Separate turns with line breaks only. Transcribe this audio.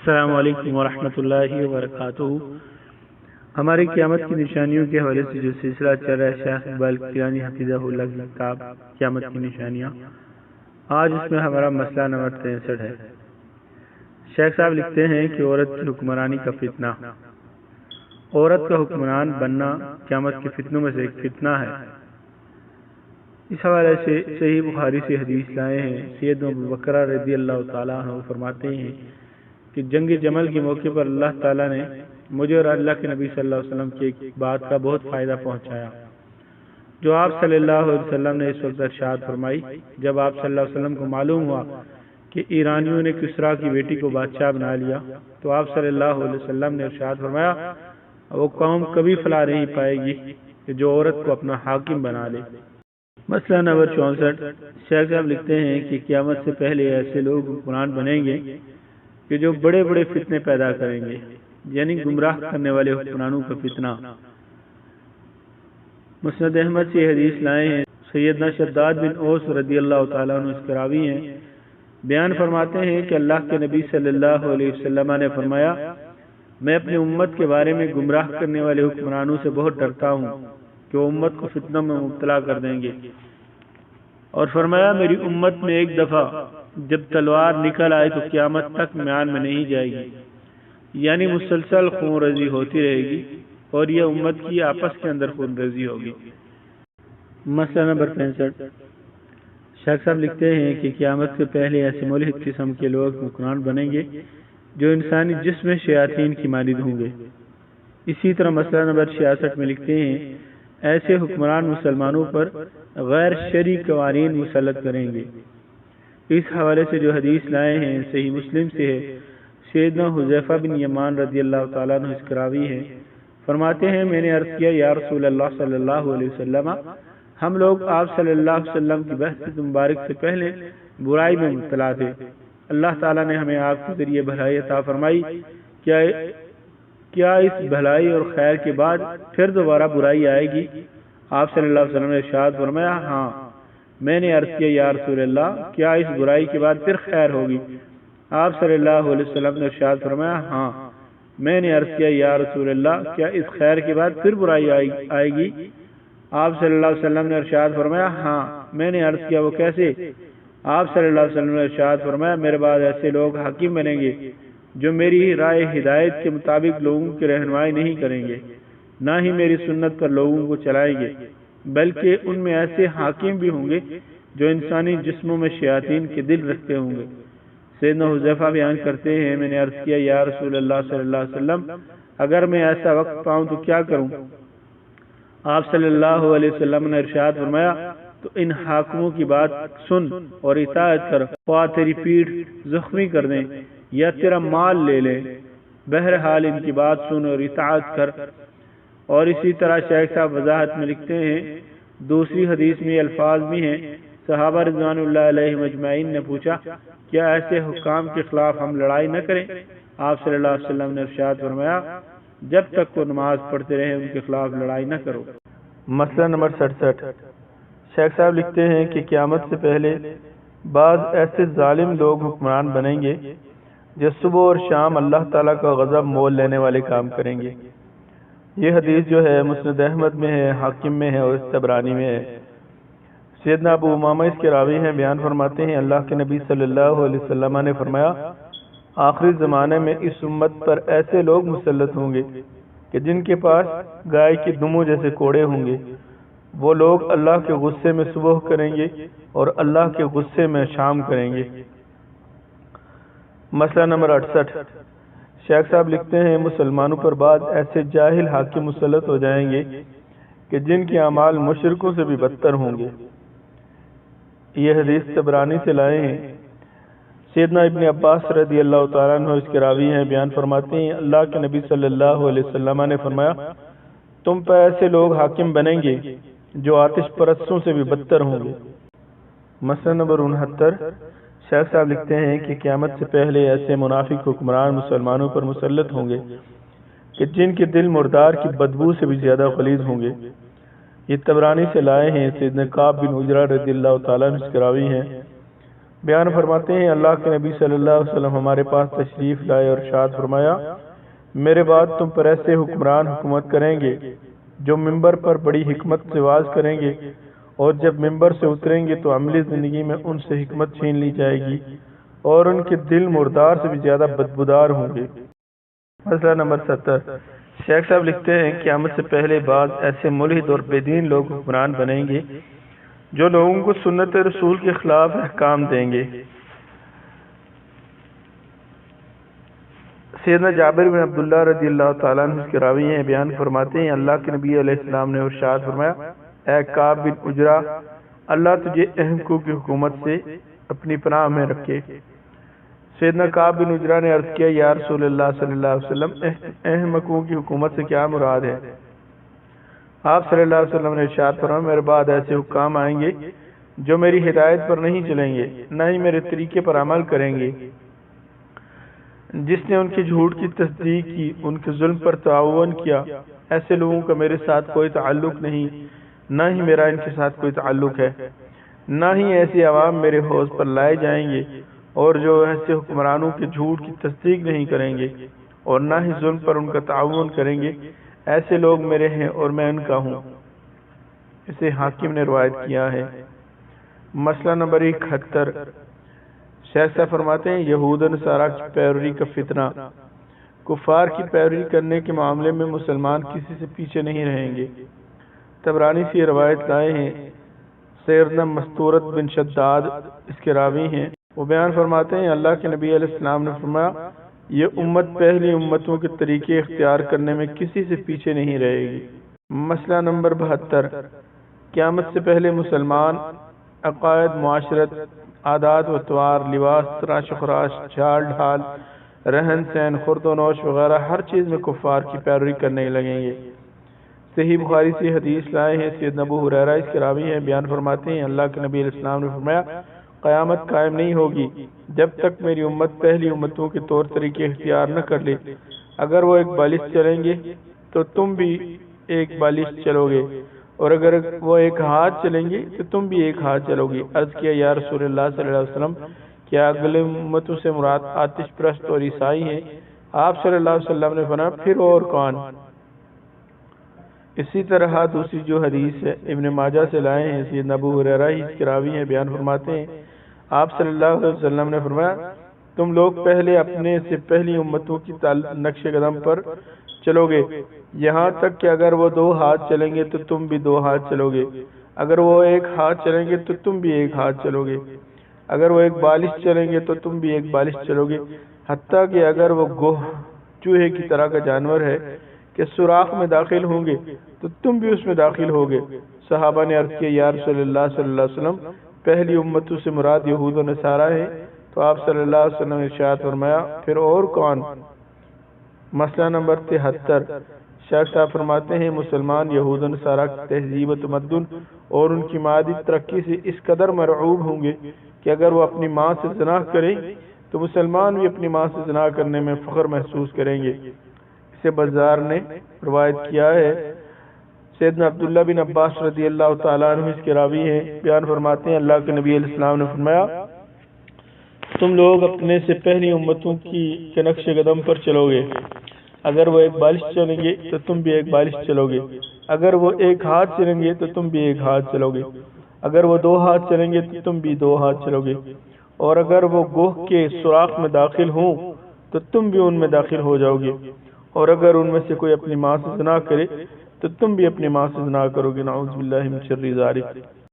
السلام علیکم ورحمۃ اللہ وبرکاتہ۔ ہماری قیامت کی نشانیوں کے حوالے سے جو سلسلہ چل رہا ہے شیخ اقبال کیلانی حفظہ اللہ کی کتاب قیامت کی نشانیاں، آج اس میں ہمارا مسئلہ نمبر 63 ہے۔ شیخ صاحب لکھتے ہیں کہ عورت کی حکمرانی کا فتنہ، عورت کا حکمران بننا قیامت کے فتنوں میں سے ایک فتنہ ہے۔ اس حوالے سے صحیح بخاری سے حدیث لائے ہیں۔ سیدنا ابو بکر رضی اللہ تعالیٰ عنہ فرماتے ہیں کہ جنگ جمل کے موقع پر اللہ تعالیٰ نے مجھے اور اللہ کے نبی صلی اللہ علیہ وسلم کی ایک بات کا بہت فائدہ پہنچایا، جو آپ صلی اللہ علیہ وسلم نے اس وقت ارشاد فرمائی جب آپ صلی اللہ علیہ وسلم کو معلوم ہوا کہ ایرانیوں نے کسریٰ کی بیٹی کو بادشاہ بنا لیا، تو آپ صلی اللہ علیہ وسلم نے ارشاد فرمایا وہ قوم کبھی فلاح نہیں پائے گی کہ جو عورت کو اپنا حاکم بنا لے۔ مسئلہ نمبر 64، شیخ صاحب لکھتے ہیں کہ قیامت سے پہلے ایسے لوگ حکمران بنیں گے کہ جو بڑے بڑے فتنے پیدا کریں گے، یعنی گمراہ کرنے والے حکمرانوں کا فتنہ۔ مسند احمد سے حدیث لائے ہیں۔ سیدنا شداد بن اوس رضی اللہ تعالیٰ عنہ اس کے راوی ہیں، بیان فرماتے ہیں کہ اللہ کے نبی صلی اللہ علیہ وسلم نے فرمایا میں اپنی امت کے بارے میں گمراہ کرنے والے حکمرانوں سے بہت ڈرتا ہوں کہ وہ امت کو فتنوں میں مبتلا کر دیں گے، اور فرمایا میری امت میں ایک دفعہ جب تلوار نکل آئے تو قیامت تک میان میں نہیں جائے گی، یعنی مسلسل خون ریزی ہوتی رہے گی اور یہ امت کی آپس کے اندر خون ریزی ہوگی۔ مسئلہ نمبر 65، شیخ صاحب لکھتے ہیں کہ قیامت سے پہلے ایسے ملحد قسم کے لوگ حکمران بنیں گے جو انسانی جسم میں شیاطین کی مانند ہوں گے۔ اسی طرح مسئلہ نمبر 66 میں لکھتے ہیں ایسے حکمران مسلمانوں پر غیر شرعی قوانین مسلط کریں گے۔ اس حوالے سے جو حدیث لائے ہیں صحیح مسلم سے ہے۔ سیدنا حذیفہ بن یمان رضی اللہ تعالیٰ عنہ اس کے راوی ہیں، فرماتے ہیں میں نے عرض کیا یا رسول اللہ صلی اللہ علیہ وسلم، ہم لوگ آپ صلی اللہ علیہ وسلم کی بعثت مبارک سے پہلے برائی میں مبتلا تھے، اللہ تعالیٰ نے ہمیں آپ کے ذریعے بھلائی عطا فرمائی، کیا اس بھلائی اور خیر کے بعد پھر دوبارہ برائی آئے گی؟ آپ صلی اللہ علیہ وسلم نے ارشاد فرمایا ہاں۔ میں نے عرض کیا یا رسول اللہ کیا اس برائی کے بعد پھر خیر ہوگی؟ آپ صلی اللہ علیہ وسلم نے ارشاد فرمایا ہاں۔ میں نے عرض کیا یا رسول اللہ کیا اس خیر کے بعد پھر برائی آئے گی؟ آپ صلی اللہ علیہ وسلم نے ارشاد فرمایا ہاں۔ میں نے عرض کیا وہ کیسے؟ آپ صلی اللہ علیہ وسلم نے ارشاد فرمایا میرے بعد ایسے لوگ حاکم بنیں گے جو میری رائے ہدایت کے مطابق لوگوں کی رہنمائی نہیں کریں گے، نہ ہی میری سنت پر لوگوں کو چلائیں گے، بلکہ ان میں ایسے حاکم بھی ہوں گے جو انسانی جسموں میں شیاطین کے دل رکھتے ہوں گے۔ سیدنا حذیفہ بیان کرتے ہیں میں نے عرض کیا یا رسول اللہ صلی اللہ علیہ وسلم اگر میں ایسا وقت پاؤں تو کیا کروں؟ آپ صلی اللہ علیہ وسلم نے ارشاد فرمایا تو ان حاکموں کی بات سن اور اطاعت کر، خواہ تیری پیٹھ زخمی کر دیں یا تیرا مال لے لیں، بہرحال ان کی بات سن اور اطاعت کر۔ اور اسی طرح شیخ صاحب وضاحت میں لکھتے ہیں دوسری حدیث میں الفاظ بھی ہیں، صحابہ رضوان اللہ علیہ مجمعین نے پوچھا کیا ایسے حکام کے خلاف ہم لڑائی نہ کریں؟ آپ صلی اللہ علیہ وسلم نے ارشاد فرمایا جب تک وہ نماز پڑھتے رہے ان کے خلاف لڑائی نہ کرو۔ مسئلہ نمبر 67، شیخ صاحب لکھتے ہیں کہ قیامت سے پہلے بعض ایسے ظالم لوگ حکمران بنیں گے جو صبح اور شام اللہ تعالیٰ کا غضب مول لینے والے کام کریں گے۔ یہ حدیث جو ہے مسند احمد میں ہے، حاکم میں ہے اور طبرانی میں ہے۔ سیدنا ابو امامہ اس کے راوی ہیں، بیان فرماتے ہیں اللہ کے نبی صلی اللہ علیہ وسلم نے فرمایا آخری زمانے میں اس امت پر ایسے لوگ مسلط ہوں گے کہ جن کے پاس گائے کے دموں جیسے کوڑے ہوں گے، وہ لوگ اللہ کے غصے میں صبح کریں گے اور اللہ کے غصے میں شام کریں گے۔ مسئلہ نمبر 68، شیخ صاحب لکھتے ہیں مسلمانوں پر بعد ایسے جاہل حاکم مسلط ہو جائیں گے کہ جن کے اعمال مشرکوں سے بھی بدتر ہوں گے۔ یہ حدیث طبرانی سے لائے ہیں۔ سیدنا ابن عباس رضی اللہ تعالیٰ عنہ اس کے راوی ہیں، بیان فرماتے ہیں اللہ کے نبی صلی اللہ علیہ وسلم نے فرمایا تم پر ایسے لوگ حاکم بنیں گے جو آتش پرستوں سے بھی بدتر ہوں گے۔ مسئلہ نمبر 69، شیخ صاحب لکھتے ہیں کہ قیامت سے پہلے ایسے منافق حکمران مسلمانوں پر مسلط ہوں گے کہ جن کے دل مردار کی بدبو سے بھی زیادہ غلیظ ہوں گے۔ یہ طبرانی سے لائے ہیں۔ سیدنا کعب بن عجرہ رضی اللہ تعالیٰ عنہ اس کے راوی ہیں، بیان فرماتے ہیں اللہ کے نبی صلی اللہ علیہ وسلم ہمارے پاس تشریف لائے اور ارشاد فرمایا میرے بعد تم پر ایسے حکمران حکومت کریں گے جو ممبر پر بڑی حکمت سے واز کریں گے اور جب ممبر سے اتریں گے تو عملی زندگی میں ان سے حکمت چھین لی جائے گی اور ان کے دل مردار سے بھی زیادہ بدبودار ہوں گے۔ مسئلہ نمبر 70 شیخ صاحب لکھتے ہیں قیامت سے پہلے بعض ایسے ملحد اور بے دین لوگ حکمران بنیں گے جو لوگوں کو سنت رسول کے خلاف احکام دیں گے۔ سیدنا جابر بن عبداللہ رضی اللہ تعالیٰ عنہ کے راوی ہیں، بیان فرماتے ہیں اللہ کے نبی علیہ السلام نے ارشاد فرمایا اے کعب بن عجرہ اللہ تجھے احمقوں کی حکومت سے اپنی پناہ میں رکھے۔ سیدنا کعب بن عجرہ نے عرض کیا یا رسول اللہ صلی اللہ علیہ وسلم احمقوں کی حکومت سے کیا مراد ہے؟ آپ صلی اللہ علیہ وسلم نے ارشاد فرمایا میرے بعد ایسے حکام آئیں گے جو میری ہدایت پر نہیں چلیں گے نہ ہی میرے طریقے پر عمل کریں گے۔ جس نے ان کے جھوٹ کی تصدیق کی ان کے ظلم پر تعاون کیا ایسے لوگوں کا میرے ساتھ کوئی تعلق نہیں نہ ہی میرا ان کے ساتھ کوئی تعلق ہے، نہ ہی ایسے عوام میرے حوض پر لائے جائیں گے اور جو ایسے حکمرانوں کے جھوٹ کی تصدیق نہیں کریں گے اور نہ ہی ظلم پر ان کا تعاون کریں گے ایسے لوگ میرے ہیں اور میں ان کا ہوں۔ اسے حاکم نے روایت کیا ہے۔ مسئلہ نمبر 71 شیخ صاحب فرماتے ہیں یہود و نصارہ کی پیروی کا فتنہ، کفار کی پیروی کرنے کے معاملے میں مسلمان کسی سے پیچھے نہیں رہیں گے۔ طبرانی سے روایت لائے ہیں، سیدنا مستورت بن شداد اس کے راوی ہیں، وہ بیان فرماتے ہیں اللہ کے نبی علیہ السلام نے فرمایا یہ امت پہلی امتوں کے طریقے اختیار کرنے میں کسی سے پیچھے نہیں رہے گی۔ مسئلہ نمبر 72 قیامت سے پہلے مسلمان عقائد، معاشرت، عادات و طوار، لباس، تراش و خراش، جھال ڈھال، رہن سہن، خورد و نوش وغیرہ ہر چیز میں کفار کی پیروی کرنے لگیں گے۔ صحیح بخاری سے حدیث لائے ہیں، سیدنا ابو ہریرہ اس کے راوی ہیں، بیان فرماتے ہیں اللہ کے نبی علیہ السلام نے فرمایا قیامت قائم نہیں ہوگی جب تک میری امت پہلی امتوں کے طور طریقے اختیار نہ کر لے۔ اگر وہ ایک بالش چلیں گے تو تم بھی ایک بالش چلو گے اور اگر وہ ایک ہاتھ چلیں گے تو تم بھی ایک ہاتھ چلو گے۔ عرض کیا یا رسول اللہ صلی اللہ علیہ وسلم کیا اگلے امتوں سے مراد آتش پرست اور عیسائی ہیں؟ آپ صلی اللہ علیہ وسلم نے فرمایا پھر اور کون؟ اسی طرح دوسری جو حدیث ہے ابن ماجہ سے لائے ہیں، سیدنا ابو ہریرہ اس کے راوی ہیں، بیان فرماتے ہیں آپ صلی اللہ علیہ وسلم نے فرمایا تم لوگ پہلے اپنے سے پہلی امتوں کی نقش قدم پر چلو گے یہاں تک کہ اگر وہ دو ہاتھ چلیں گے تو تم بھی دو ہاتھ چلو گے، اگر وہ ایک ہاتھ چلیں گے تو تم بھی ایک ہاتھ چلو گے، اگر وہ ایک بالش چلیں گے تو تم بھی ایک بالش چلو گے، حتیٰ کہ اگر وہ گوہ چوہے کی طرح کا جانور ہے کہ سوراخ میں داخل ہوں گے تو تم بھی اس میں داخل ہوگے۔ صحابہ نے عرض کیا یا رسول اللہ صلی اللہ علیہ وسلم پہلی امتوں سے مراد یہود و نصارہ ہے؟ تو آپ صلی اللہ علیہ وسلم نے ارشاد فرمایا پھر اور کون؟ مسئلہ نمبر 73 شیخ صاحب فرماتے ہیں مسلمان یہود و نصارہ کی تہذیب و تمدن اور ان کی مادی ترقی سے اس قدر مرعوب ہوں گے کہ اگر وہ اپنی ماں سے زنا کریں تو مسلمان بھی اپنی ماں سے زنا کرنے میں فخر محسوس کریں گے۔ اسے بزار نے روایت کیا ہے، سیدنا عبداللہ بن عباس رضی اللہ تعالیٰ عنہ اس کے راوی ہیں، بیان فرماتے ہیں اللہ کے نبی علیہ السلام نے فرمایا تم لوگ اپنے سے پہلی امتوں کے نقش قدم پر چلو گے، اگر وہ ایک بالش چلیں گے تو تم بھی ایک بالش چلو گے، اگر وہ ایک ہاتھ چلیں گے تو تم بھی ایک ہاتھ چلو گے، اگر وہ دو ہاتھ چلیں گے تو تم بھی دو ہاتھ چلو گے، اور اگر وہ گوہ کے سوراخ میں داخل ہوں تو تم بھی ان میں داخل ہو جاؤ گے، اور اگر ان میں سے کوئی اپنی ماں سے زنا کرے تو تم بھی اپنی ماں سے زنا کرو گے، نعوذ باللہ من شر ذالک۔